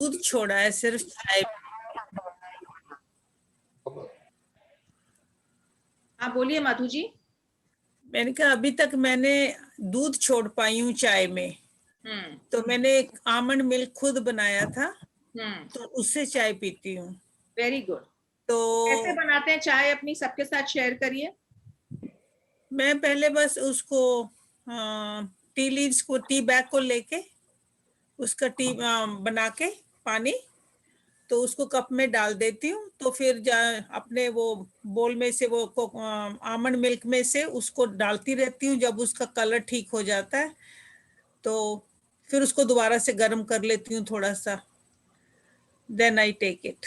दूध छोड़ा है सिर्फ चाय। हाँ बोलिए माधु जी। मैंने कहा अभी तक मैंने दूध छोड़ पाई हूँ चाय में। तो मैंने आमंड मिल्क खुद बनाया था, तो उससे चाय पीती हूँ। Very good. तो कैसे बनाते हैं चाय, अपनी सबके साथ शेयर करिए। मैं पहले बस उसको टी लीव्स को, टी बैग को लेके उसका टी बना के पानी, तो उसको कप में डाल देती हूँ। तो फिर अपने वो बोल में से वो आमंड मिल्क में से उसको डालती रहती हूँ। जब उसका कलर ठीक हो जाता है तो फिर उसको दोबारा से गर्म कर लेती हूँ थोड़ा सा, then I take it.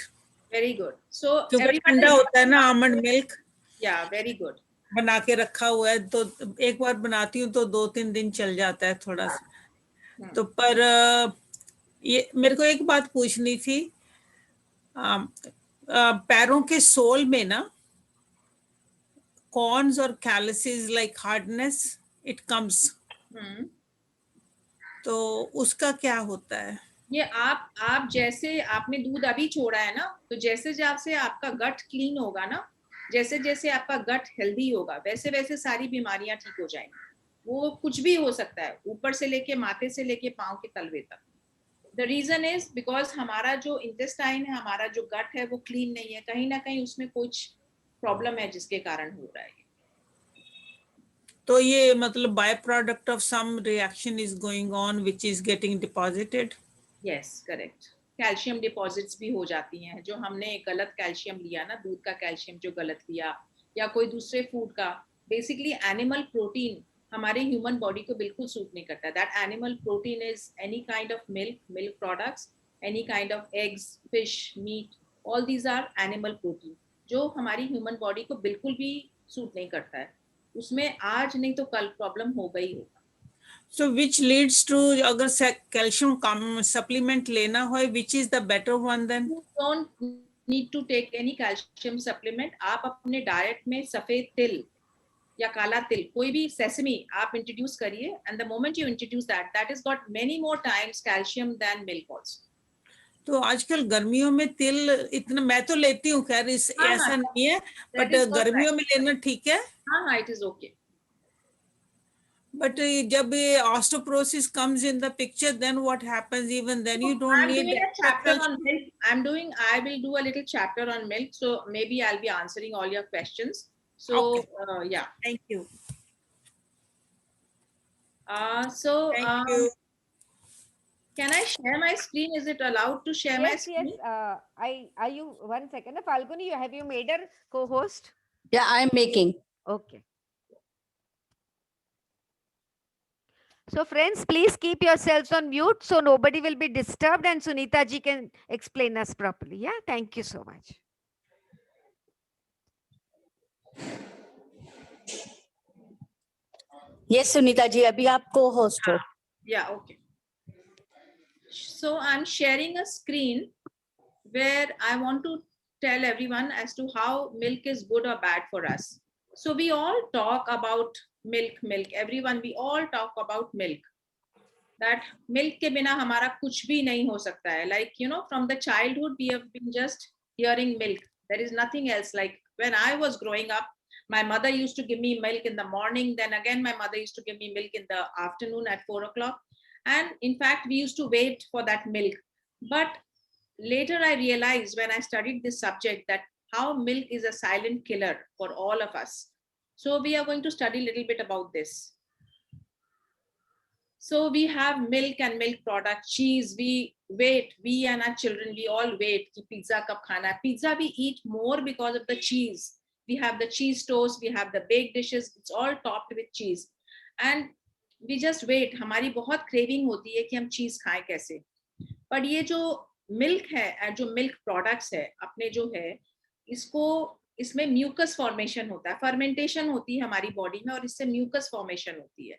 Very good. So क्योंकि ठंडा होता है ना आमंड मिल्क। या वेरी गुड। बना के रखा हुआ है तो एक बार बनाती हूँ तो 2-3 दिन चल जाता है थोड़ा सा। तो पर ये मेरे को एक बात पूछनी थी। पैरों के सोल में ना कॉर्न्स और कैलसेस लाइक हार्डनेस इट कम्स, तो उसका क्या होता है? ये आप जैसे आपने दूध अभी छोड़ा है ना, तो जैसे जैसे आपका गट क्लीन होगा ना, जैसे जैसे आपका गट हेल्दी होगा, वैसे वैसे सारी बीमारियां ठीक हो जाएंगी। वो कुछ भी हो सकता है, ऊपर से लेके माथे से लेके पांव के तलवे तक। द रीजन इज बिकॉज हमारा जो इंटेस्टाइन है, हमारा जो गट है, वो क्लीन नहीं है। कहीं ना कहीं उसमें कुछ प्रॉब्लम है जिसके कारण हो रहा है। तो ये मतलब byproduct of some reaction is going on which is getting deposited. Yes correct. Calcium deposits भी हो जाती हैं, जो हमने गलत कैल्शियम लिया ना, दूध का कैल्शियम जो गलत लिया, या कोई दूसरे फूड का। बेसिकली एनिमल प्रोटीन हमारे ह्यूमन बॉडी को बिल्कुल सूट नहीं करता। That animal protein is any kind of milk, milk products, any kind of eggs, fish, meat, all these are animal protein, जो हमारी ह्यूमन बॉडी को बिल्कुल भी सूट नहीं करता है। उसमें आज नहीं तो कल प्रॉब्लम हो गई होगा। So which leads to, अगर कैल्शियम सप्लीमेंट लेना हो, which is the better one then? You don't need to take any calcium supplement. आप अपने डाइट में सफेद तिल या काला तिल, कोई भी सेसमी आप इंट्रोड्यूस करिए, and the moment you introduce that is got many more times calcium then milk also. तो आजकल गर्मियों में तिल इतना मैं तो लेती हूँ, खैर ऐसा नहीं है, बट गर्मियों में लेना ठीक है। हाँ, इट इज ओके। But जब osteoporosis comes in the picture, then what happens? Even then you don't need a chapter on calcium. milk. I will do a little chapter on milk, so maybe I'll be answering all your questions. So Okay. yeah, Thank you. Thank you. Can I share my screen? Is it allowed to share my screen? Yes. Are you, one second, Falguni, have you made her co-host? Yeah, I am making. Okay. So friends, please keep yourselves on mute so nobody will be disturbed and Sunita ji can explain us properly. Yeah, thank you so much. Yes, Sunita ji, abhi aap co-host ho. Yeah, okay. So I'm sharing a screen where I want to tell everyone as to how milk is good or bad for us. So we all talk about milk. Everyone, we all talk about milk. That milk ke bina hamara kuch bhi nahi ho sakta hai. Like, you know, from the childhood, we have been just hearing milk. There is nothing else. Like when I was growing up, my mother used to give me milk in the morning. Then again, my mother used to give me milk in the afternoon at 4 o'clock. And in fact, we used to wait for that milk. But later I realized when I studied this subject that how milk is a silent killer for all of us. So we are going to study a little bit about this. So we have milk and milk products, cheese. We wait, we and our children, we all wait. Pizza kab khana. Pizza we eat more because of the cheese. We have the cheese toast, we have the baked dishes. It's all topped with cheese. And we just wait. हमारी बहुत craving होती है कि हम cheese खाएं कैसे. पर ये जो मिल्क है, जो मिल्क प्रोडक्ट्स है अपने जो है, इसमें म्यूकस फॉर्मेशन होता है, फर्मेंटेशन होती है हमारी बॉडी में, और इससे म्यूकस फॉर्मेशन होती है.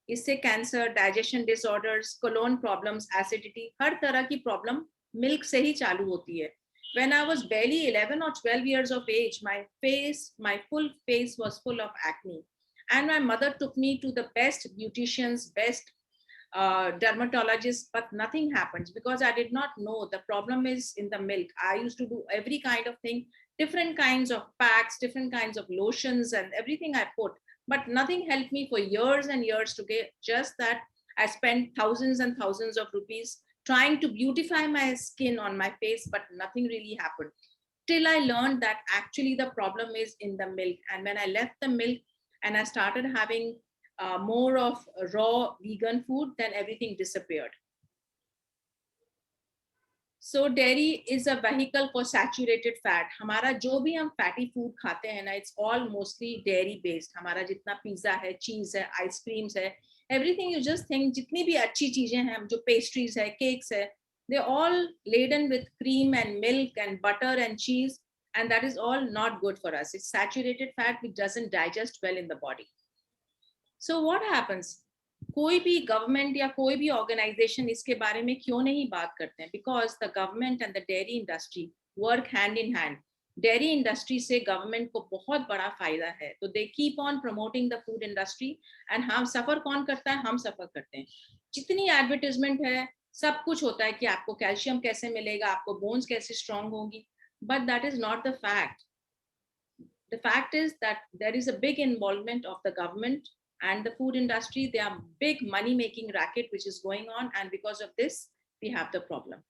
इससे cancer, digestion disorders, colon problems, acidity, हर तरह की प्रॉब्लम मिल्क से ही चालू होती है. When I was barely 11 or 12 years of age, my full face was full of acne. And my mother took me to the best beauticians, best dermatologist, but nothing happens because I did not know the problem is in the milk. I used to do every kind of thing, different kinds of packs, different kinds of lotions and everything I put, but nothing helped me for years and years to get. Just that I spent thousands and thousands of rupees trying to beautify my skin on my face, but nothing really happened. Till I learned that actually the problem is in the milk. And when I left the milk and I started having more of raw vegan food, then everything disappeared. So dairy is a vehicle for saturated fat. हमारा जो भी हम fatty food खाते हैं ना, it's all mostly dairy based. हमारा जितना pizza है, cheese है, ice creams है, everything you just think, जितनी भी अच्छी चीजें हैं, जो pastries है, cakes है, they're all laden with cream and milk and butter and cheese, and that is all not good for us. It's saturated fat which doesn't digest well in the body. So what happens? कोई भी government या कोई भी organisation इसके बारे में क्यों नहीं बात करते हैं? Because the government and the dairy industry work hand in hand. Dairy industry से गवर्नमेंट को बहुत बड़ा फायदा है, तो they keep on promoting the food industry and हम सफर कौन करता है? हम सफर करते हैं. जितनी एडवर्टाइजमेंट है, सब कुछ होता है कि आपको कैल्शियम कैसे मिलेगा, आपको बोन्स कैसे स्ट्रांग होगी, but that is not the fact. The fact is that there is a big involvement of the government and the food industry. They are big money making racket which is going on, and because of this we have the problem.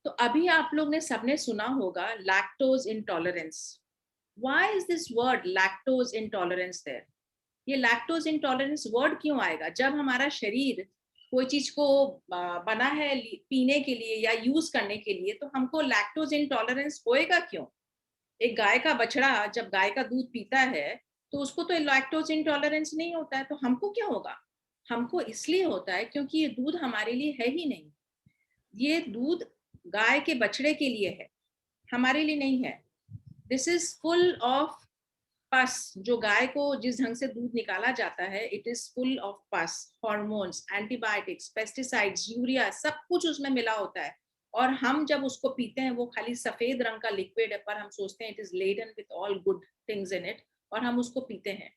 तो अभी आप लोग ने सबने सुना होगा lactose intolerance. Why is this word lactose intolerance there? ये lactose intolerance word क्यों आएगा? जब हमारा शरीर कोई चीज को बना है पीने के लिए या यूज करने के लिए, तो हमको lactose intolerance होएगा क्यों? एक गाय का बछड़ा जब गाय का दूध पीता है तो उसको तो लैक्टोज इंटॉलरेंस नहीं होता है, तो हमको क्या होगा? हमको इसलिए होता है क्योंकि ये दूध हमारे लिए है ही नहीं. ये दूध गाय के बछड़े के लिए है, हमारे लिए नहीं है. दिस इज फुल ऑफ पस. जो गाय को जिस ढंग से दूध निकाला जाता है, इट इज फुल ऑफ पस, हॉर्मोन्स, एंटीबायोटिक्स, पेस्टिसाइड्स, यूरिया, सब कुछ उसमें मिला होता है. और हम जब उसको पीते हैं, वो खाली सफेद रंग का लिक्विड है, पर हम सोचते हैं it is laden with all good things in it, और हम उसको पीते हैं.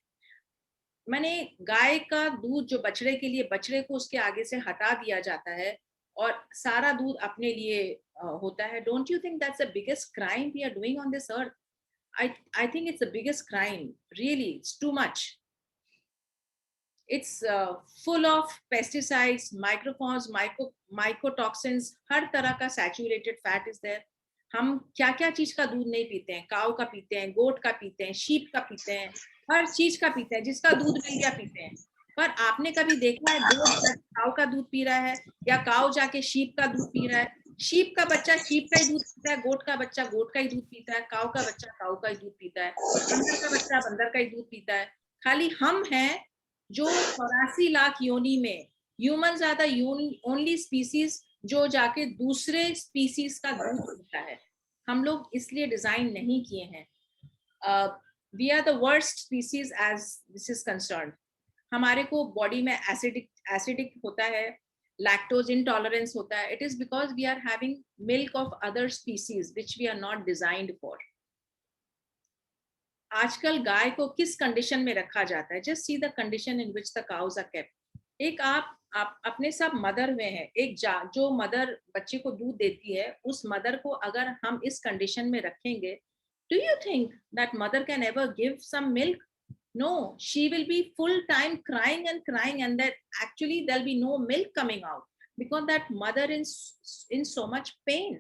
मैंने गाय का दूध जो बछड़े के लिए, बछड़े को उसके आगे से हटा दिया जाता है और सारा दूध अपने लिए होता है. Don't you think that's the biggest crime we are doing on this earth? I think it's the biggest crime. Really, it's too much. It's full of pesticides, microphones, mycotoxins. हर तरह का saturated fat is there. हम क्या क्या चीज का दूध नहीं पीते हैं? काऊ का पीते हैं, गोट का पीते हैं, शीप का पीते हैं, हर चीज का पीते हैं, जिसका दूध मिल गया पीते हैं. पर आपने कभी देखा है गोट काऊ का दूध पी रहा है, या काऊ जाके शीप का दूध पी रहा है? शीप का बच्चा शीप का ही दूध पीता है, गोट का बच्चा गोट का ही दूध पीता है, काऊ का बच्चा काऊ का ही दूध पीता है, बंदर का बच्चा बंदर का ही दूध पीता है. खाली हम हैं जो 84 लाख योनि में, humans are the only species जो जाके दूसरे स्पीसीज का दूध पीता है. हम लोग इसलिए डिजाइन नहीं किए हैं. We are the worst species as this is concern. हमारे को बॉडी में एसिडिक होता है, लैक्टोज इंटॉलरेंस होता है. It is because we are having milk of other species which we are not designed for. आजकल गाय को किस कंडीशन में रखा जाता है? Just see the condition in which the cows are kept. एक आप अपने सब मदर में है, एक जो मदर बच्चे को दूध देती है, उस मदर को अगर हम इस कंडीशन में रखेंगे, do you think that mother can ever give some milk? No, she will be full time crying and crying, and that actually there'll be no milk coming out because that mother is in so much pain.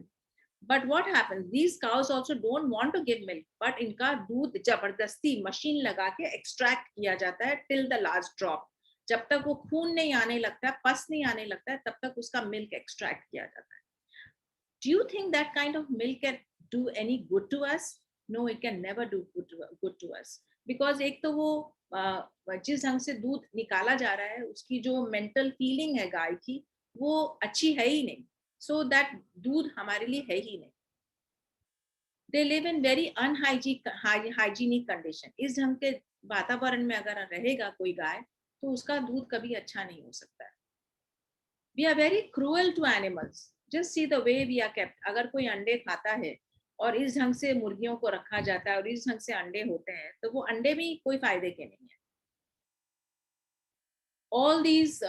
But what happens? These cows also don't want to give milk, but इनका दूध जबरदस्ती machine लगा के extract किया जाता है till the last drop. जब तक वो खून नहीं आने लगता है, पस नहीं आने लगता है, तब तक उसका मिल्क एक्सट्रैक्ट किया जाता है. Do you think that kind of milk can do any good to us? No, it can never do good to us. Because एक तो वो जिस ढंग से दूध निकाला जा रहा है, उसकी जो मेंटल फीलिंग है गाय की, वो अच्छी है ही नहीं. So that दूध हमारे लिए है ही नहीं. They live in very unhygienic condition. इस ढंग के वातावरण में अगर रहेगा कोई गाय, तो उसका दूध कभी अच्छा नहीं हो सकता है. We are very cruel to animals. Just see the way we are kept. अगर कोई अंडे खाता है और इस ढंग से मुर्गियों को रखा जाता है और इस ढंग से अंडे होते हैं, तो वो अंडे भी कोई फायदे के नहीं है. all these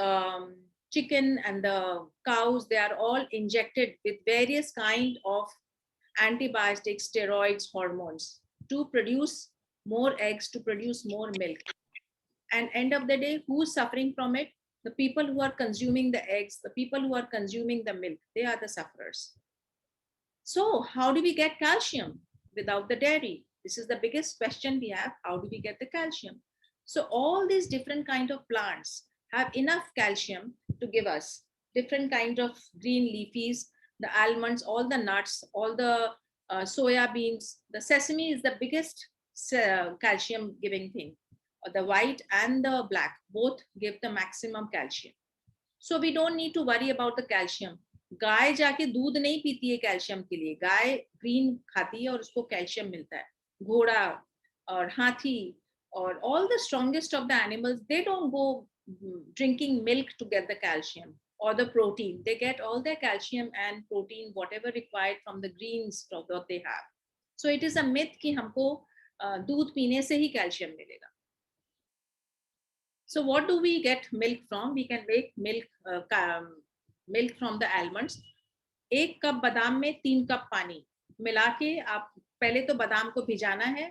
chicken and the cows, they are all injected with various kind of antibiotics, steroids, hormones to produce more eggs, to produce more milk. And end of the day, who's suffering from it? The people who are consuming the eggs, the people who are consuming the milk, they are the sufferers. So how do we get calcium without the dairy? This is the biggest question we have. How do we get the calcium? So all these different kind of plants have enough calcium to give us different kind of green leafies, the almonds, all the nuts, all the soya beans. The sesame is the biggest calcium giving thing. The white and the black both give the maximum calcium. So we don't need to worry about the calcium. गाय जाके दूध नहीं पीती है calcium के लिए, गाय green खाती है और उसको कैल्शियम मिलता है. घोड़ा और हाथी और all the strongest of the animals, they don't go drinking milk to get the calcium or the protein. They get all their calcium and protein whatever required from the greens that they have. So it is a myth कि हमको दूध पीने से ही calcium मिलेगा. So what do we get milk from? We can make milk from the almonds. 1 cup बादाम में 3 cup पानी मिला के आप पहले तो बादाम को भिजाना है,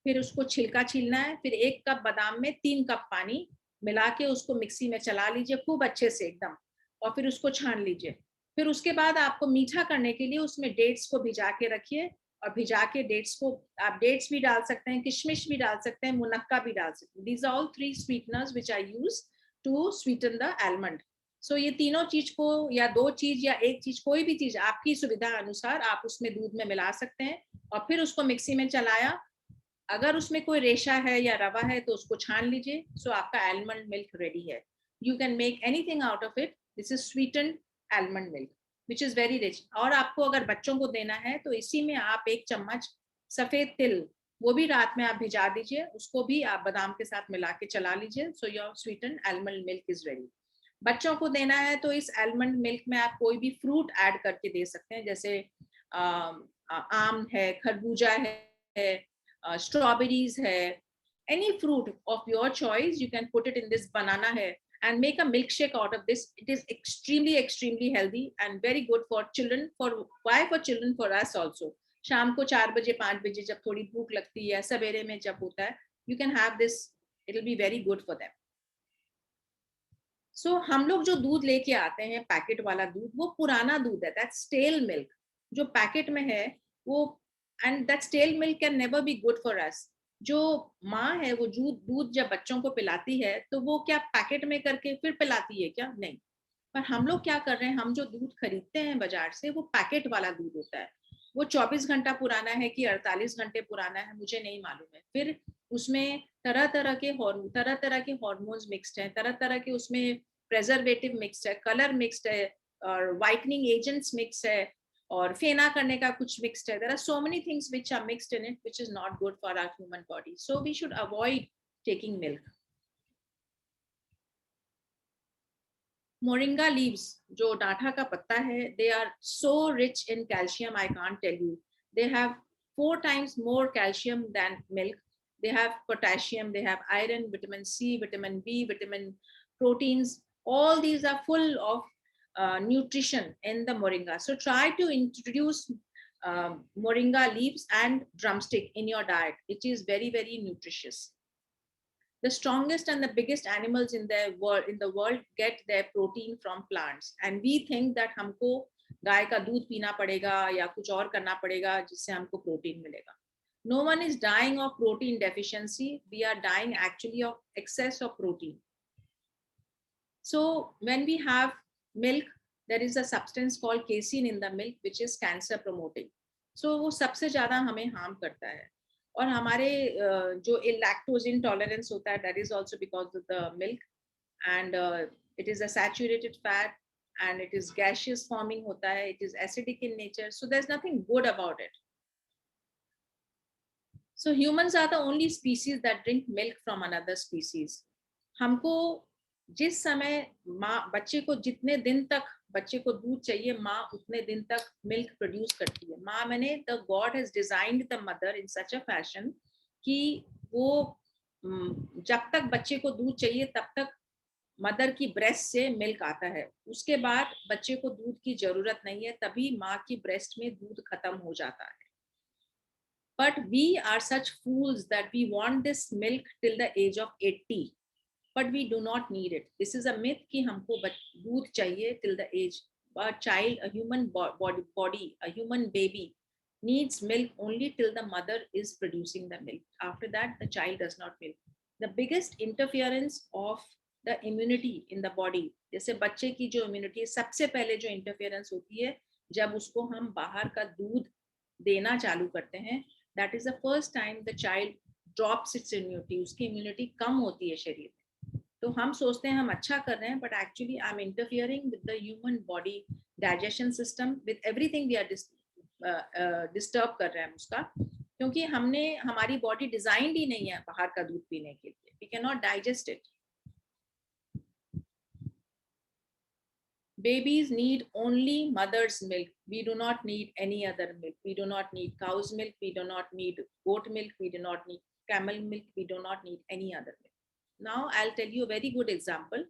फिर उसको छिलका छीलना है, फिर 1 कप बादाम में 3 कप पानी मिला के उसको मिक्सी में चला लीजिए खूब अच्छे से एकदम, और फिर उसको छान लीजिए. फिर उसके बाद आपको मीठा करने के लिए उसमें डेट्स को भिजा के रखिए, और भिजा के डेट्स को आप डेट्स भी डाल सकते हैं, किशमिश भी डाल सकते हैं, मुनक्का भी डाल सकते हैं. These are all 3 sweeteners which I use to sweeten the almond. So ये तीनों चीज को या 2 चीज या 1 चीज, कोई भी चीज आपकी सुविधा अनुसार आप उसमें दूध में मिला सकते हैं, और फिर उसको मिक्सी में चलाया. अगर उसमें कोई रेशा है या रवा है तो उसको छान लीजिए. सो आपका almond milk रेडी है. You can make anything out of it. This is sweetened almond milk, which is very rich. और आपको अगर बच्चों को देना है तो इसी में आप 1 चम्मच सफेद तिल, वो भी रात में आप भिजा दीजिए, उसको भी आप बादाम के साथ मिला के चला लीजिए. So your sweetened almond milk is ready. बच्चों को देना है तो इस almond milk में आप कोई भी फ्रूट ऐड करके दे सकते हैं, जैसे आम है, खरबूजा है, स्ट्रॉबेरीज है, any fruit of your choice you can put it in this, banana hai, and make a milkshake out of this. It is extremely healthy and very good for children. For children, for us also. शाम को 4 बजे 5 बजे जब थोड़ी भूख लगती है, सवेरे में जब होता है, you can have this. It will be very good for them. So हम लोग जो दूध लेके आते हैं पैकेट वाला दूध, वो पुराना दूध है, that's stale milk. जो पैकेट में है वो, and that stale milk can never be good for us. जो माँ है वो दूध जब बच्चों को पिलाती है तो वो क्या पैकेट में करके फिर पिलाती है क्या? नहीं. पर हम लोग क्या कर रहे हैं, हम जो दूध खरीदते हैं बाजार से, वो पैकेट वाला दूध होता है. वो 24 घंटा पुराना है कि 48 घंटे पुराना है, मुझे नहीं मालूम है. फिर उसमें तरह तरह के हॉर्मोन्स मिक्स्ड हैं, तरह तरह के उसमें प्रेजर्वेटिव मिक्स्ड है, कलर मिक्स्ड है, और वाइटनिंग एजेंट्स मिक्स है, और फेना करने का कुछ मिक्स्ड है. There are so many things which are mixed in it, which is not good for our human body. So we should avoid taking milk. Moringa leaves, जो डांठा का पत्ता है, they are so rich in calcium, I can't tell you. They have 4 times more calcium than milk. They have potassium, they have iron, vitamin C, vitamin B, vitamin proteins. All these are full of nutrition in the moringa. So try to introduce moringa leaves and drumstick in your diet. It is very nutritious. The strongest and the biggest animals in the world get their protein from plants, and we think that हमको गाय का दूध पीना पड़ेगा या कुछ और करना पड़ेगा जिससे हमको प्रोटीन मिलेगा. No one is dying of protein deficiency. We are dying actually of excess of protein. So when we have milk, there is a substance called casein in the milk which is cancer promoting. So वो सबसे ज्यादा हमें harm करता है. और हमारे जो lactose intolerance होता है, that is also because of the milk, and it is a saturated fat and it is gaseous forming होता है, it is acidic in nature, so there's nothing good about it. So humans are the only species that drink milk from another species. हमको जिस समय माँ बच्चे को जितने दिन तक बच्चे को दूध चाहिए, माँ उतने दिन तक मिल्क प्रोड्यूस करती है. माँ मैंने the God has designed the mother in such a fashion कि वो जब तक बच्चे को दूध चाहिए तब तक मदर की ब्रेस्ट से मिल्क आता है, उसके बाद बच्चे को दूध की जरूरत नहीं है, तभी माँ की ब्रेस्ट में दूध खत्म हो जाता है. But we are such fools that we want this milk till the age of 80. But we do not need it. This is a myth कि हमको दूध चाहिए till the age. A child, a human body, a human baby needs milk only till the mother is producing the milk. After that, the child does not milk. The biggest interference of the immunity in the body, जैसे बच्चे की जो immunity सबसे पहले जो interference होती है जब उसको हम बाहर का दूध देना चालू करते हैं, that is the first time the child drops its immunity. उसकी immunity कम होती है शरीर में. तो हम सोचते हैं हम अच्छा कर रहे हैं, but actually I'm interfering with the human body digestion system, with everything we are disturb कर रहे हैं उसका, क्योंकि हमने हमारी बॉडी डिजाइंड ही नहीं है बाहर का दूध पीने के लिए. We cannot digest it. Babies need only mother's milk. We do not need any other milk. We do not need cow's milk. We do not need goat milk. We do not need camel milk. We do not need any other milk. Now I'll tell you a very good example.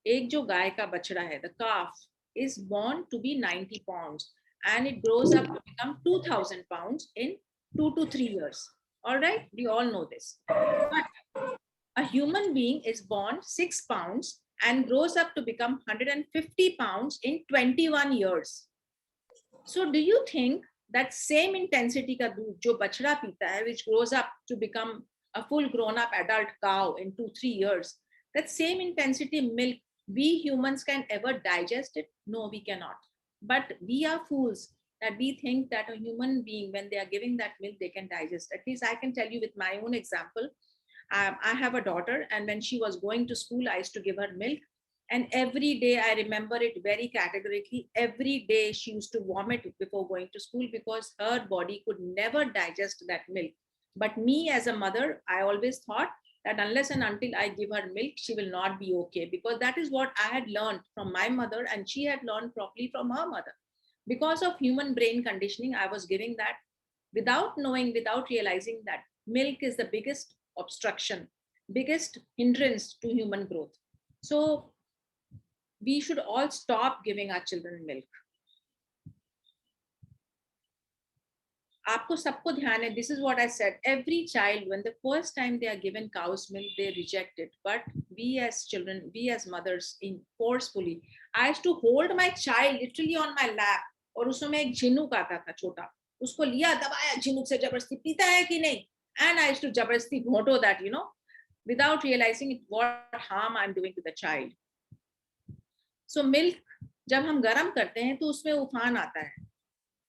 एक जो गाय का बछड़ा है, the calf is born to be 90 pounds and it grows up to become 2000 pounds in 2 to 3 years. All right, we all know this. But a human being is born 6 pounds and grows up to become 150 pounds in 21 years. So do you think that same intensity का दूध जो बछड़ा पीता है, which grows up to become a full grown up adult cow in 2-3 years, that same intensity milk we humans can ever digest it? No, we cannot. But we are fools that we think that a human being, when they are giving that milk, they can digest. At least I can tell you with my own example. I have a daughter, and when she was going to school, I used to give her milk. And every day, I remember it very categorically, every day she used to vomit before going to school because her body could never digest that milk. But me as a mother, I always thought that unless and until I give her milk, she will not be okay, because that is what I had learned from my mother, and she had learned properly from her mother. Because of human brain conditioning, I was giving that without knowing, without realizing that milk is the biggest obstruction, biggest hindrance to human growth. So we should all stop giving our children milk. आपको सबको ध्यान है, this is what I said, every child, when the first time they are given cow's milk, they reject it. But we as children, we as mothers, in forcefully, I used to hold my child literally on my lap, और उसमें एक झिनुक आता था छोटा, उसको लिया, दबाया, झिनुक से जबरदस्ती पीता है कि नहीं, and I used to जबरदस्ती घोटो that, you know, without realizing what harm I'm doing to the child. So milk जब हम गर्म करते हैं तो उसमें उफान आता है,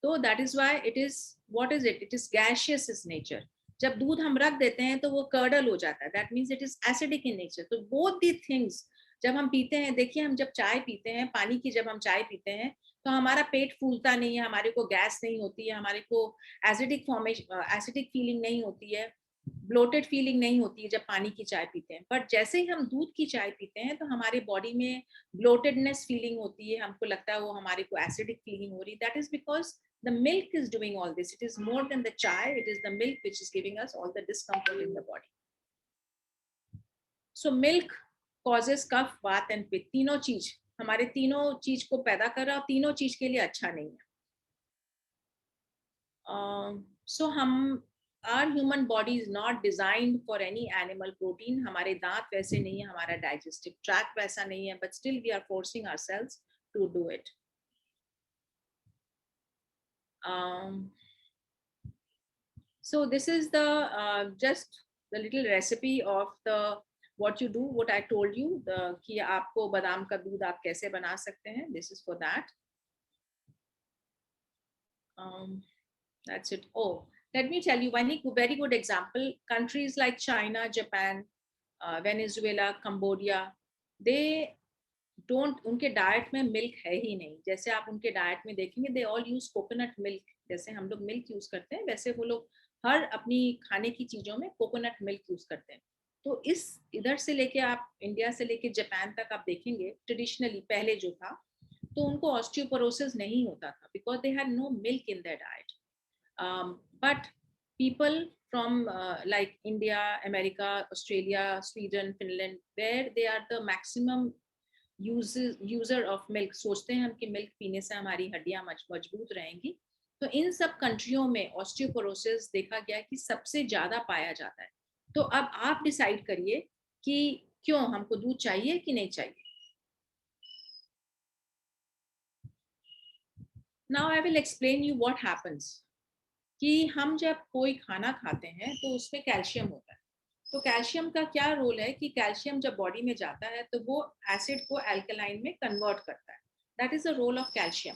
तो that is why it is, what is it? It is gaseous in nature. जब दूध हम रख देते हैं तो वो curdle हो जाता है, that means it is acidic in nature. तो both the things जब हम पीते हैं, देखिए हम जब चाय पीते हैं, पानी की जब हम चाय पीते हैं तो हमारा पेट फूलता नहीं है, हमारे को गैस नहीं होती है, हमारे को एसिडिक फीलिंग नहीं होती है, ब्लोटेड फीलिंग नहीं होती है जब पानी की चाय पीते हैं. बट जैसे ही हम दूध की चाय पीते हैं तो हमारे बॉडी में ब्लोटेडनेस फीलिंग होती है, हमको लगता है वो हमारे को एसिडिक फीलिंग हो रही. That is because the milk is doing all this. It is more than the chai, it is the milk which is giving us all the discomfort in the body. So milk causes cough, bath and pitta. तीनों चीज, हमारे तीनों चीज को पैदा कर रहा है और तीनों चीज के लिए अच्छा नहीं है. So our human body is not designed for any animal protein. हमारे दांत वैसे नहीं है, हमारा digestive tract वैसा नहीं है, but still we are forcing ourselves to do it. So this is the just the little recipe of the what you do, what I told you, the कि आपको बादाम का दूध आप कैसे बना सकते हैं. This is for that. That's it. Oh, let me tell you one very good example. Countries like China, Japan, Venezuela, Cambodia, they don't, उनके डाइट में मिल्क है ही नहीं. जैसे आप उनके डाइट में देखेंगे, they all use coconut milk. जैसे हम लोग मिल्क यूज करते हैं, वैसे वो लोग हर अपनी खाने की चीजों में कोकोनट मिल्क यूज करते हैं. तो इस इधर से लेके आप इंडिया से लेके जापान तक आप देखेंगे, ट्रेडिशनली पहले जो था, तो उनको ऑस्टियोपोरोसिस नहीं होता था, because they had no milk in their diet. But people from like India, America, Australia, Sweden, Finland, where they are the maximum user of milk, सोचते हैं हम कि मिल्क पीने से हमारी हड्डियां मजबूत रहेंगी, तो इन सब कंट्रियों में ऑस्टियोपोरोसिस देखा गया कि सबसे ज्यादा पाया जाता है. तो अब आप डिसाइड करिए कि क्यों हमको दूध चाहिए कि नहीं चाहिए. Now I will explain you what happens. कि हम जब कोई खाना खाते हैं तो उसमें कैल्शियम होता है. तो कैल्शियम का क्या रोल है कि कैल्शियम जब बॉडी में जाता है तो वो एसिड को अल्कलाइन में कन्वर्ट करता है. That is the role of calcium.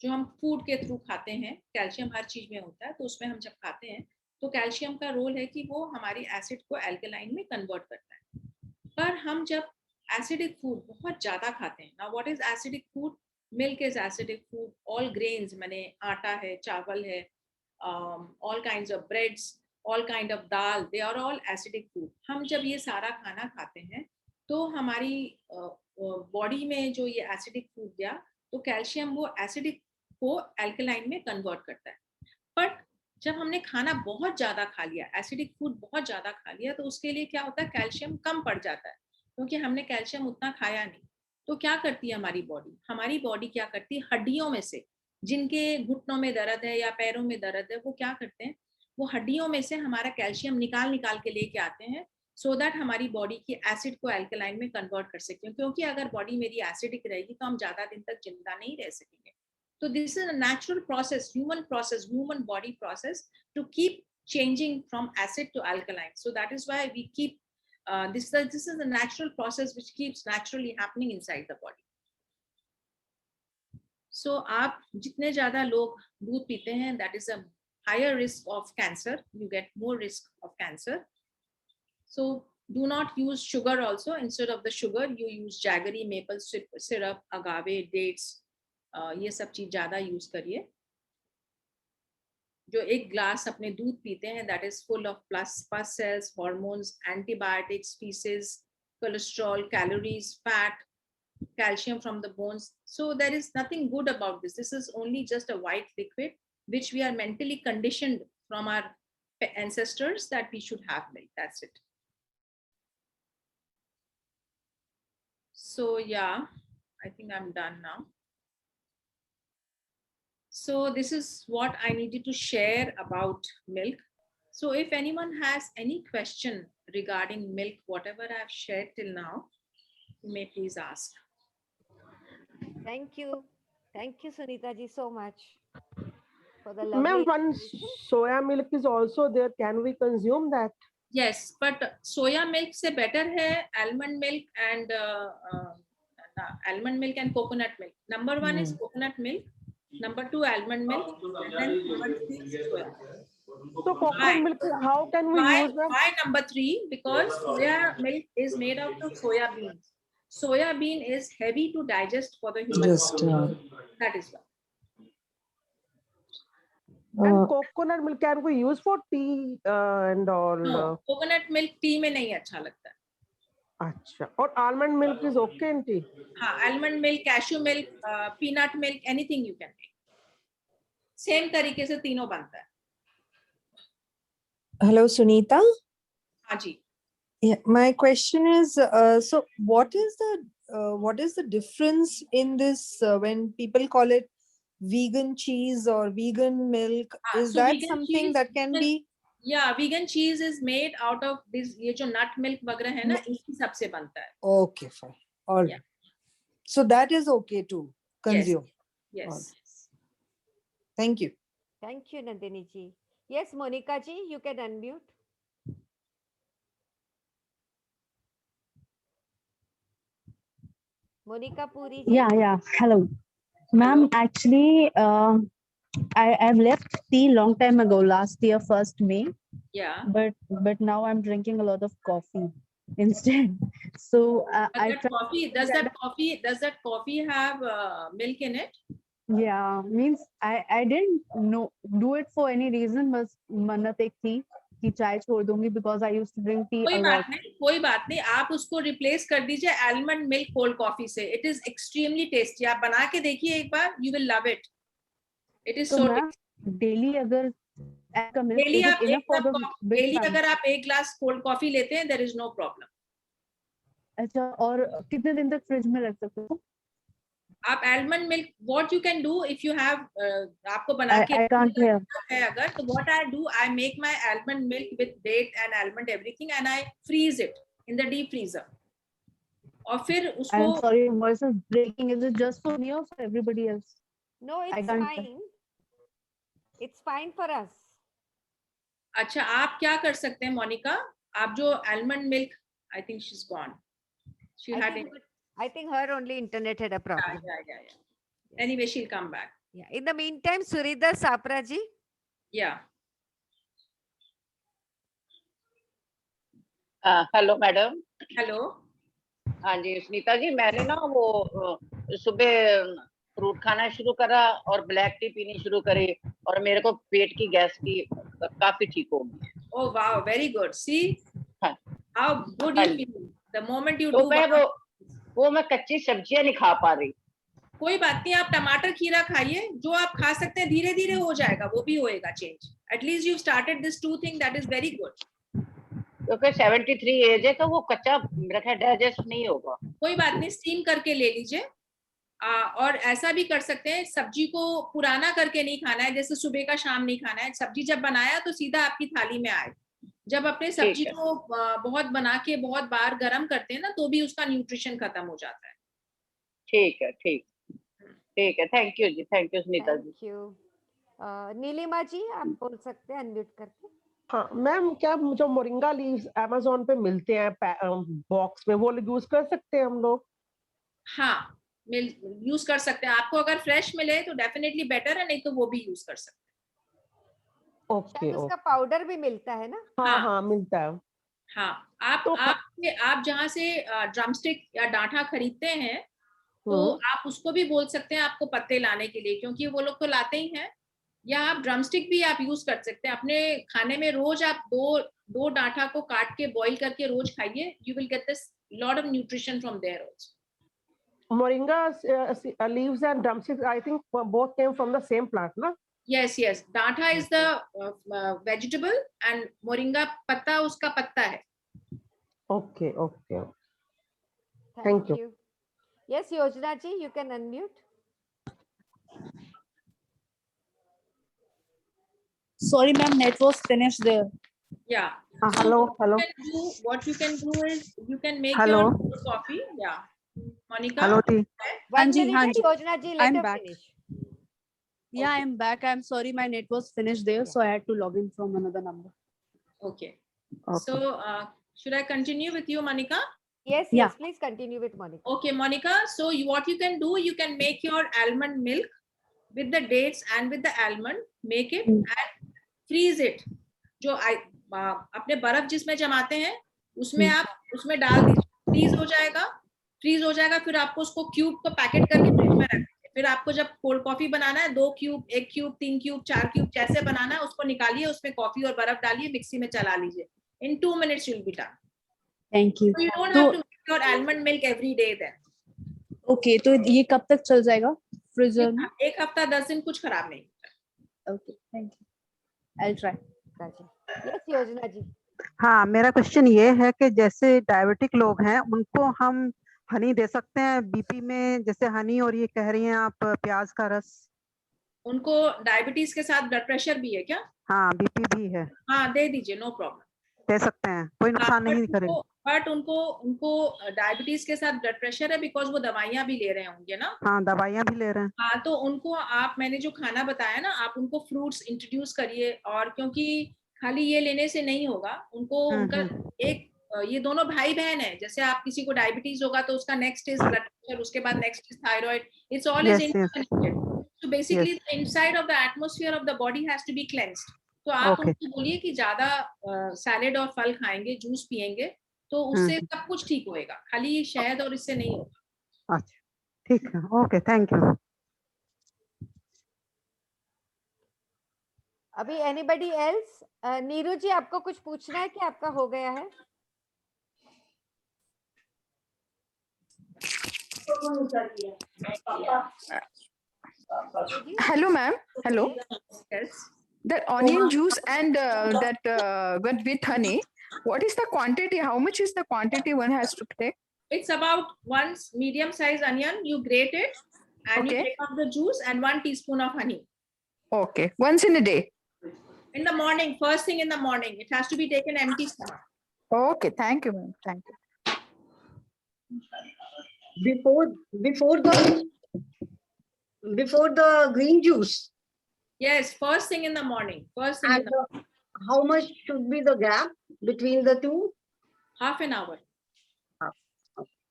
जो हम फूड के थ्रू खाते हैं, कैल्शियम हर चीज में होता है, तो उसमें हम जब खाते हैं तो कैल्शियम का रोल है कि वो हमारी एसिड को अल्कलाइन में कन्वर्ट करता है. पर हम जब एसिडिक फूड बहुत ज्यादा खाते हैं, now what is acidic food? Milk is acidic food. All grains, माने आटा है, चावल है, all kinds of breads, all kind of dal, they are all acidic food. हम जब ये सारा खाना खाते हैं तो हमारी बॉडी में जो ये एसिडिक फूड गया तो कैल्शियम वो एसिडिक को अल्कलाइन में कन्वर्ट करता है. बट जब हमने खाना बहुत ज्यादा खा लिया, एसिडिक फूड बहुत ज्यादा खा लिया, तो उसके लिए क्या होता है, कैल्शियम कम पड़ जाता है क्योंकि हमने कैल्शियम उतना खाया नहीं. तो क्या करती है हमारी बॉडी? हमारी बॉडी क्या करती है, हड्डियों में से जिनके घुटनों में दर्द है या पैरों में दर्द है, वो क्या करते हैं, वो हड्डियों में से हमारा कैल्शियम निकाल के लेके आते हैं सो दैट हमारी बॉडी की एसिड को अल्कलाइन में कन्वर्ट कर सकें. क्योंकि अगर बॉडी मेरी एसिडिक रहेगी तो हम ज्यादा दिन तक जिंदा नहीं रह सकेंगे. तो this is a natural process, human body process to keep changing from acid to alkaline. So that is why we keep this is a natural process which keeps naturally happening inside the body. So आप जितने ज्यादा लोग दूध पीते हैं, that is a higher risk of cancer. You get more risk of cancer. So do not use sugar also. Instead of the sugar, you use jaggery, maple syrup, agave, dates. ये सब चीज ज्यादा यूज करिए. जो एक glass अपने दूध पीते हैं, that is full of pus cells, hormones, antibiotics, feces, cholesterol, calories, fat, calcium from the bones. So there is nothing good about this. This is only just a white liquid which we are mentally conditioned from our ancestors that we should have milk. That's it. So yeah, I think I'm done now. So this is what I needed to share about milk. So if anyone has any question regarding milk, whatever I've shared till now, you may please ask. Thank you. Thank you, Sunita ji, so much for the lovely Ma'am, one explanation. soya milk is also there. Can we consume that? Yes, but soya milk se better hai almond milk and coconut milk. Number one is coconut milk. Number two, almond milk. And then number three is soya. So coconut milk, how can we use that? Why number three? Because soya milk is made out of soya beans. Soya bean is heavy to digest for the human body. That is why. And coconut milk can we use for tea and all? No, coconut milk tea में नहीं अच्छा लगता है. अच्छा, और almond milk is okay in tea? हाँ, almond milk, cashew milk, peanut milk, anything you can make. Same तरीके से तीनों बनता है. Hello, Sunita. हाँ जी. Yeah, my question is, so what is the difference in this when people call it vegan cheese or vegan milk? Is so that vegan something cheese that can be? Yeah, vegan cheese is made out of this. ये जो nut milk वगैरह है ना, इसकी सबसे बनता है. Okay, fine. All right. Yeah. So that is okay to consume. Yes. All right. Thank you. Thank you, Nandini ji. Yes, Monica ji, you can unmute. Monica Puri ji. Yeah. Hello. Ma'am, actually, I've left tea long time ago, last year, 1st May. Yeah. But now I'm drinking a lot of coffee instead. So Does that coffee have milk in it? yeah, means I didn't do it for any reason, but मन्नत एक थी कि चाय छोड़ दूंगी because I used to drink tea a lot. कोई बात नहीं, आप उसको रिप्लेस कर दीजिए almond milk cold coffee से. It is extremely tasty. आप बना के देखिए एक बार, you will love it. It is so tasty. Daily अगर add milk, daily is it आप enough for the big daily family? अगर आप 1 ग्लास कोल्ड कॉफी लेते हैं, देयर इज नो प्रॉब्लम. अच्छा, और कितने दिन तक फ्रिज में रख सकते हो? आप almond milk, what you can do if you have, आपको बना के I can't hear. है अगर, तो what I do, I make my almond milk with date and almond everything and I freeze it in the deep freezer. और फिर उसको, I'm sorry, voice is breaking. Is it just for me or for everybody else? No, it's can't- fine. It's fine for us. अच्छा आप क्या कर सकते हैं मोनिका, आप जो almond milk, I think she is gone, she had, I think her only internet had a problem. anyway she'll come back. Yeah. In the meantime, Suridhar Sapra ji. Yeah. Hello madam. Hello. हाँ जी सुनीता जी, मैंने ना वो सुबह fruit खाना शुरू करा और black T पीनी शुरू करी और मेरे को पेट की गैस की काफी ठीक हो गई. Oh wow, very good. See हाँ. how good you feel the moment you तो do. मैं वो मैं कच्ची सब्जियां नहीं खा पा रही. कोई बात नहीं, आप टमाटर खीरा खाइए, जो आप खा सकते हैं, धीरे धीरे हो जाएगा, वो भी होएगा change. At least you started this 2 thing, that is very good. क्योंकि 73 एज है तो वो कच्चा मेरा ख्याल डाइजेस्ट नहीं होगा. कोई बात नहीं, स्टीम करके ले लीजिए. और ऐसा भी कर सकते हैं, सब्जी को पुराना करके नहीं खाना है, जैसे सुबह का शाम नहीं खाना है. सब्जी जब बनाया तो सीधा आपकी थाली में आए. जब अपने सब्जी को बहुत बना के बहुत बार गर्म करते हैं ना, तो भी उसका न्यूट्रिशन खत्म हो जाता है. ठीक है, ठीक है. Thank you ji, thank you Sunita ji. Thank you. Nilima ji, आप बोल सकते हैं अनम्यूट करके. हाँ मैम, क्या जो मोरिंगा लीव्स अमेज़न पे मिलते हैं बॉक्स में, वो यूज कर सकते हैं हम लोग? हाँ, यूज कर सकते हैं. आपको अगर फ्रेश मिले तो डेफिनेटली बेटर है, नहीं तो वो भी यूज कर सकते हैं. ओके, शायद उसका पाउडर भी मिलता है ना. हाँ हाँ मिलता है. हाँ, आप तो आप जहाँ से ड्रमस्टिक या डांठा खरीदते हैं, तो आप उसको भी बोल सकते हैं आपको पत्ते लाने के लिए, क्योंकि वो लोग तो लाते ही हैं. या आप ड्रमस्टिक भी आप यूज कर सकते हैं अपने खाने में. रोज आप दो डांठा को काट के बॉईल करके रोज खाइए. You will get this lot of nutrition from there also. Moringa leaves and drumsticks, I think both came from the same plant, na? Yes. Dantha is the vegetable and moringa patta उसका पत्ता है. Okay. Thank you. Yes, Yojana ji, you can unmute. Sorry, ma'am, net was finished there. Yeah. Hello. What you can do is you can make Hello. your coffee. Yeah. Monica. Hello, T. One Anji, minute, Anji. Yojana ji, let I'm her back. finish. Yeah, Okay. I'm back. I'm sorry, my net was finished there, so I had to log in from another number. Okay. So should I continue with you, Monica? Yes, Yeah. please continue with Monica. Okay, Monica. So what you can do, you can make your almond milk with the dates and with the almond. Make it and freeze it. जो अपने बर्फ जिसमें जमाते हैं, उसमें आप उसमें डाल दीजिए. फ्रीज हो जाएगा. फिर आपको उसको क्यूब को पैकेट करके फ्रिज में रख दीजिए. फिर आपको जब कोल्ड कॉफी बनाना है, 2 क्यूब, 1 क्यूब, 3 क्यूब, 4 क्यूब जैसे बनाना है, उसको निकालिए, उसमें कॉफी और बर्फ डालिए, मिक्सी में चला लीजिए. In 2 minutes you'll be done. Thank you. So you don't have to make your almond milk every day then. Okay, तो ये कब तक चल जाएगा फ्रीजर में? 1 हफ्ता 10 दिन कुछ खराब नहीं. Okay, thank you. I'll try. Yes, Yojana ji. हाँ, मेरा क्वेश्चन ये है कि जैसे डायबिटिक लोग हैं, उनको हम हनी दे सकते हैं बीपी में, जैसे हनी, और ये कह रही हैं आप प्याज का रस. उनको डायबिटीज के साथ ब्लड प्रेशर भी है क्या? हाँ, बीपी भी है. हाँ, दे दीजिए, नो प्रॉब्लम. दे सकते हैं, कोई नुकसान नहीं करेगा. बट उनको डायबिटीज के साथ ब्लड प्रेशर है, बिकॉज वो दवाइयां भी ले रहे होंगे ना. हाँ, दवाइयाँ भी ले रहे हैं. हाँ, तो उनको मैंने जो खाना बताया ना, आप उनको फ्रूट्स इंट्रोड्यूस करिए. और क्योंकि खाली ये लेने से नहीं होगा, उनको उनका एक ये दोनों भाई बहन है. जैसे आप किसी को डायबिटीज होगा तो उसका नेक्स्ट इज ब्लड प्रेशर, उसके बाद next is thyroid. It's all is interconnected. So basically the inside of the atmosphere of the body has to be cleansed. तो आप उनको बोलिए कि ज्यादा सैलेड और फल खाएंगे, जूस पिएंगे, तो उससे सब कुछ ठीक होएगा. खाली शहद और इससे नहीं होगा. अच्छा, ठीक है. Okay, thank you. अभी anybody else? नीरू जी, आपको कुछ पूछना है कि आपका हो गया है? Hello, ma'am. Hello. Yes. That onion juice and with honey, what is the quantity? How much is the quantity one has to take? It's about one medium-sized onion. You grate it and you Okay. take out the juice and 1 teaspoon of honey. Okay, once in a day. In the morning, first thing in the morning. It has to be taken empty stomach. Okay, thank you, ma'am. Thank you. Before the green juice. Yes, first thing in the morning. First thing in And the how much should be the gap between the two? half an hour.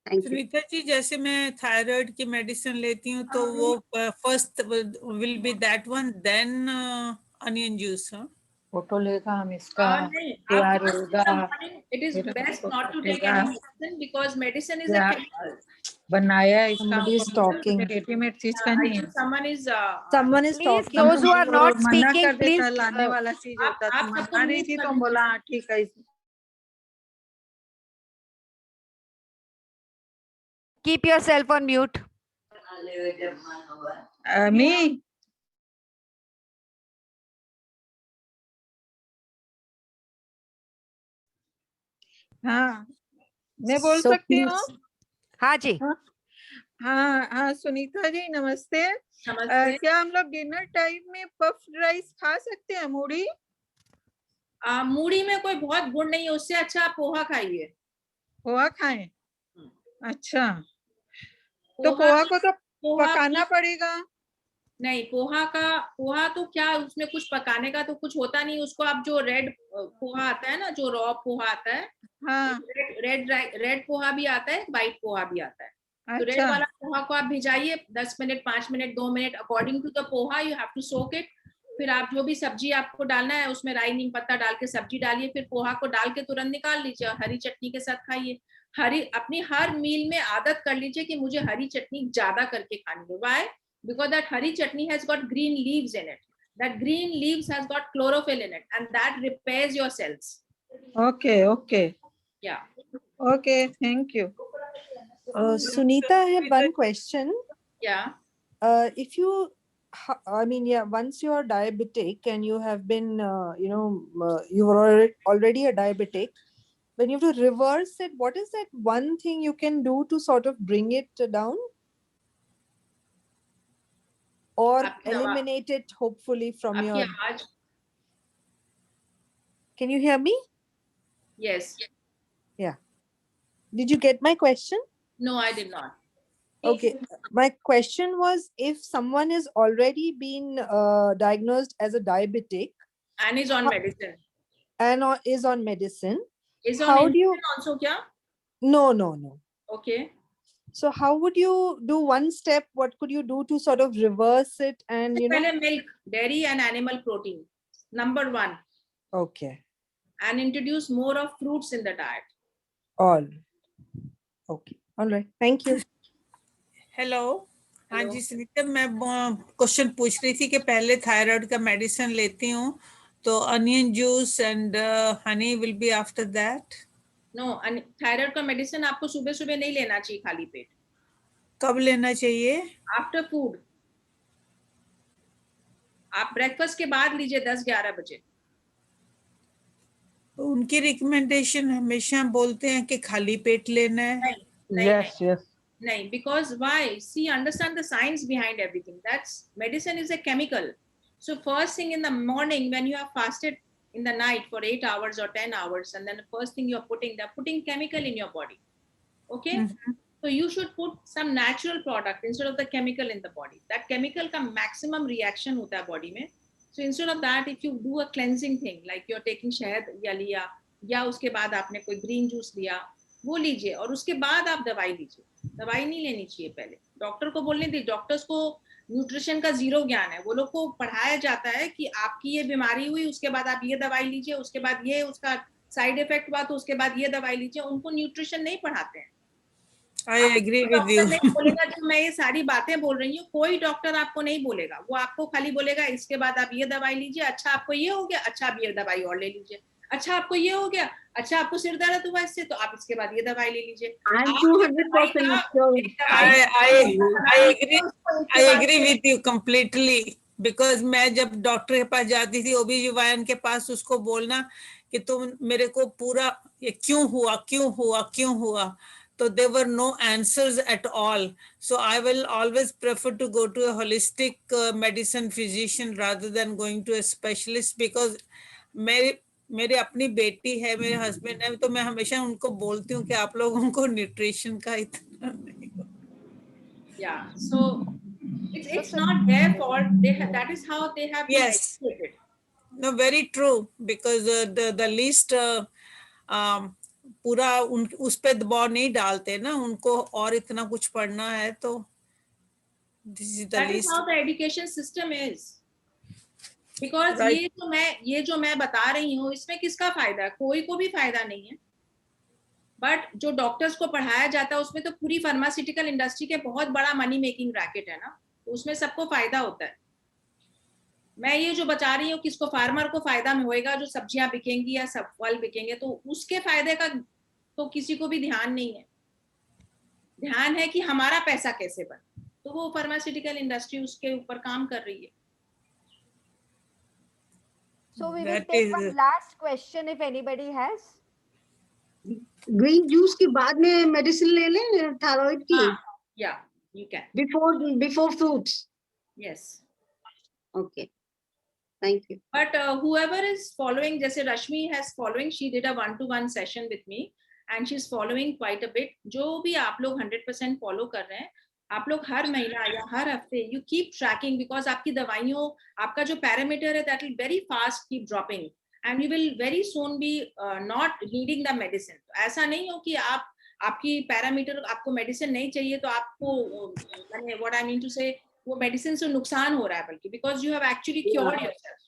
Thank you. Sunita ji, जैसे मैं thyroid की medicine लेती हूँ तो वो first will be that one, then onion juice. Photo लेगा हम इसका नहीं, तैयार आप होगा it is फिर best हमको not to take कटेगा। any medicine because medicine is a क्या chemical. बनाया है इसका Somebody is talking. रेडीमेड चीज का I नहीं है think someone is Someone is Please, talking. those who are not मना speaking, कर देता please. लाने वाला चीज होता तो आप सबको मना रही mute थी कर तो बोला हाँ, ठीक है Keep yourself on mute. मी हाँ मैं बोल So सकती हूँ please. हाँ जी. हाँ हाँ सुनीता जी नमस्ते। नमस्ते। क्या हम लोग डिनर टाइम में पफ्ड राइस खा सकते हैं? मूढ़ी मूढ़ी में कोई बहुत गुण नहीं है, उससे अच्छा आप पोहा खाइए। पोहा खाएं? अच्छा तो पोहा को तो पकाना पड़ेगा? नहीं, पोहा तो क्या उसमें कुछ पकाने का तो कुछ होता नहीं। उसको आप जो रेड पोहा आता है ना, जो रॉ पोहा आता है, हाँ रेड पोहा भी आता है, व्हाइट पोहा भी आता है। तो रेड वाला पोहा को आप भिजाइए 10 minute, 5 minute, 2 minute, according to the poha you have to soak it. फिर आप जो भी सब्जी आपको डालना है उसमें राई नीम पत्ता डाल के सब्जी डालिए, फिर पोहा को डाल के तुरंत निकाल लीजिए, हरी चटनी के साथ खाइए। अपनी हर मील में आदत कर लीजिए कि मुझे हरी चटनी ज्यादा करके खानी है। Why? Because that hari chutney has got green leaves in it. That green leaves has got chlorophyll in it, and that repairs your cells. Okay. Yeah. Okay, thank you. Sunita, I have one question. Yeah. If you, I mean, yeah, once you are diabetic and you have been, you are already a diabetic, when you have to reverse it, what is that one thing you can do to sort of bring it down? Or eliminate it hopefully from your. Can you hear me? Yes. Yeah. Did you get my question? No, I did not. Okay. My question was, if someone is already been diagnosed as a diabetic and is on medicine is on medicine, is on how do you also kya? No. Okay. So how would you do one step? What could you do to sort of reverse it? And milk, dairy and animal protein. Number 1. Okay. And introduce more of fruits in the diet. All. Okay. All right. Thank you. Hello. हाँ जी सुनीता, मैं question पूछ रही थी कि पहले thyroid का medicine लेती हूँ तो onion juice and honey will be after that. No, thyroid का मेडिसिन आपको सुबह सुबह नहीं लेना चाहिए खाली पेट। कब लेना चाहिए? After food. आप ब्रेकफास्ट के बाद लीजिए 10-11 बजे। उनकी रिकमेंडेशन हमेशा बोलते हैं कि खाली पेट लेना है। नहीं, because why? See, understand the science behind everything. That's medicine is a chemical. So first thing in the morning when you have fasted in the night for 8 hours or 10 hours, and then the first thing they're putting chemical in your body. Okay. So you should put some natural product instead of the chemical in the body. That chemical का maximum reaction होता है body में. So instead of that, if you do a cleansing thing, like you're taking शहद या लिया, या उसके बाद आपने कोई green juice लिया, वो लीजिए और उसके बाद आप दवाई लीजिए। दवाई नहीं लेनी चाहिए पहले। डॉक्टर को बोलने दी, डॉक्टर्स को न्यूट्रिशन का जीरो ज्ञान है। वो लोग को पढ़ाया जाता है कि आपकी ये बीमारी हुई, उसके बाद आप ये दवाई लीजिए, उसके बाद ये उसका साइड इफेक्ट हुआ तो उसके बाद ये दवाई लीजिए। उनको न्यूट्रिशन नहीं पढ़ाते हैं। I agree with you. नहीं बोलेगा जो मैं ये सारी बातें बोल रही हूँ, कोई डॉक्टर आपको नहीं बोलेगा। वो आपको खाली बोलेगा इसके बाद आप ये दवाई लीजिए, अच्छा आपको ये हो गया, अच्छा आप ये दवाई और ले लीजिए, अच्छा आपको ये हो गया, अच्छा आपको सिर दर्द हुआ इससे तो आप इसके बाद ये दवाई ले लीजिए। I agree with you completely, because मैं जब डॉक्टर के पास जाती थी OB-GYN के पास, उसको बोलना कि तुम मेरे को पूरा ये क्यों हुआ क्यों हुआ क्यों हुआ, तो there were no answers at all. So I will always prefer to go to a holistic medicine physician rather than going to a specialist, because मेरी अपनी बेटी है, मेरे हस्बैंड है, तो मैं हमेशा उनको बोलती हूँ कि आप लोगों को न्यूट्रिशन का इतना नहीं। Yeah, so it's not their fault. That is how they have been Yes. educated. No, very true, because the least पूरा उस पे दबाव नहीं डालते ना, उनको और इतना कुछ पढ़ना है, तो this is the That is least. how the education system is. Because Right. ये जो मैं बता रही हूँ, इसमें किसका फायदा है? कोई को भी फायदा नहीं है। बट जो डॉक्टर्स को पढ़ाया जाता है उसमें तो पूरी फार्मास्यूटिकल इंडस्ट्री के बहुत बड़ा मनी मेकिंग रैकेट है ना, तो उसमें सबको फायदा होता है। मैं ये जो बता रही हूँ किसको, फार्मर को फायदा होएगा, जो सब्जियां बिकेंगी या सब फल बिकेंगे, तो उसके फायदे का तो किसी को भी ध्यान नहीं है। ध्यान है कि हमारा पैसा कैसे बने, तो वो फार्मास्यूटिकल इंडस्ट्री उसके ऊपर काम कर रही है। So we will That take is- one last question if anybody has. Green juice के बाद में मेडिसिन ले लें थायराइड की? Yeah, you can. Before fruits. Yes. Okay. Thank you. But whoever is following, जैसे Rashmi has following, she did a 1-to-1 session with me and she's following quite a bit. जो भी आप लोग 100% follow कर रहे हैं, आप लोग हर महीना या हर हफ्ते you keep tracking, because आपकी दवाइयों, आपका जो parameter है, that will very fast keep dropping and you will very soon be not needing the medicine. ऐसा नहीं हो कि आपकी पैरामीटर, आपको मेडिसिन नहीं चाहिए तो आपको, what I mean to say, वो मेडिसिन से नुकसान हो रहा है, बल्कि because you have actually cured yourself.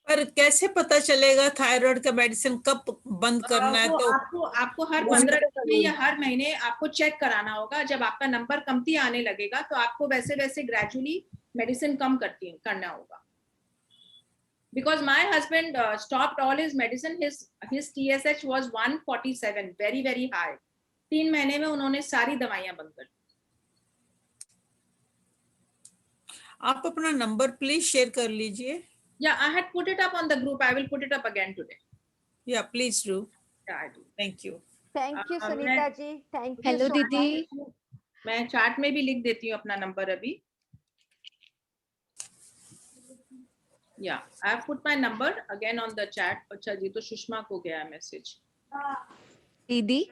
पर कैसे पता चलेगा थायराइड का मेडिसिन कब बंद करना है? तो आपको हर 15 दिन या हर महीने आपको चेक कराना होगा। जब आपका नंबर कमती आने लगेगा तो आपको वैसे वैसे ग्रेजुअली मेडिसिन कम करना होगा। Because my husband stopped all his medicine, his TSH was 147, very very high. 3 महीने में उन्होंने सारी दवाइयां बंद कर दी। आप अपना नंबर प्लीज शेयर कर लीजिए। Yeah, I had put it up on the group. I will put it up again today. Yeah, please do. Yeah, I do. Thank you. Thank you, Sunita ji. Thank you Hello, so Didi. much. मैं chat में भी लिख देती हूँ अपना number अभी। Yeah, I have put my number again on the chat. अच्छा जी, तो सुषमा को गया message. Didi.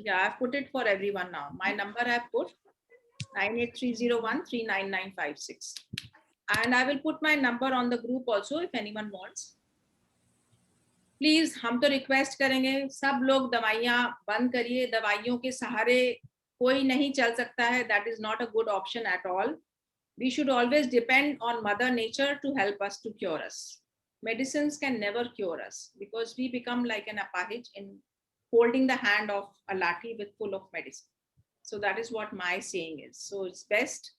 Yeah, I've put it for everyone now. My number I've put 9830139956. And I will put my number on the group also if anyone wants. Please, हम तो request करेंगे, सब लोग दवाइयाँ बंद करिए। दवाइयों के सहारे कोई नहीं चल सकता है. That is not a good option at all. We should always depend on Mother Nature to help us to cure us. Medicines can never cure us because we become like an apahij in holding the hand of a lathi with full of medicine. So that is what my saying is. So it's best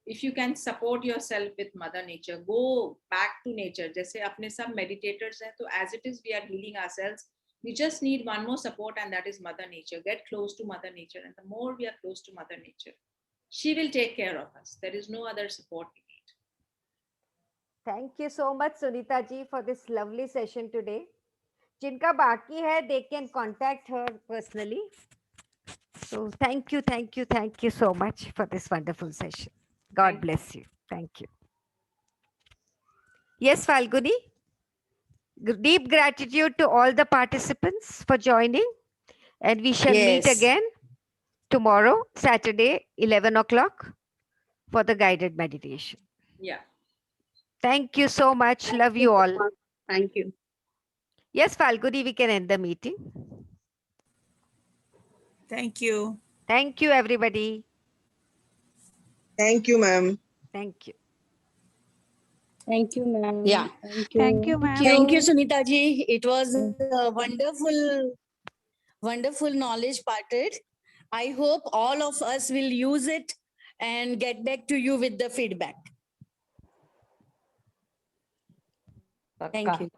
if you can support yourself with Mother Nature, go back to nature. जैसे अपने सब meditators हैं, तो as it is we are healing ourselves. We just need one more support, and that is Mother Nature. Get close to Mother Nature, and the more we are close to Mother Nature, she will take care of us. There is no other support we need. Thank you so much, Sunita ji, for this lovely session today. जिनका बाकी है, they can contact her personally. So thank you so much for this wonderful session. God bless you. Thank you. Yes, Falguni. Deep gratitude to all the participants for joining, and we shall meet Yes. again tomorrow, Saturday, 11 o'clock for the guided meditation. Yeah. Thank you so much. Love you all. Thank you. Yes, Falguni, we can end the meeting. Thank you. Thank you, everybody. Thank you, ma'am. Thank you. Thank you, ma'am. Yeah. Thank you, ma'am. Thank you, Sunita ji. It was a wonderful knowledge parted. I hope all of us will use it and get back to you with the feedback. Thank you.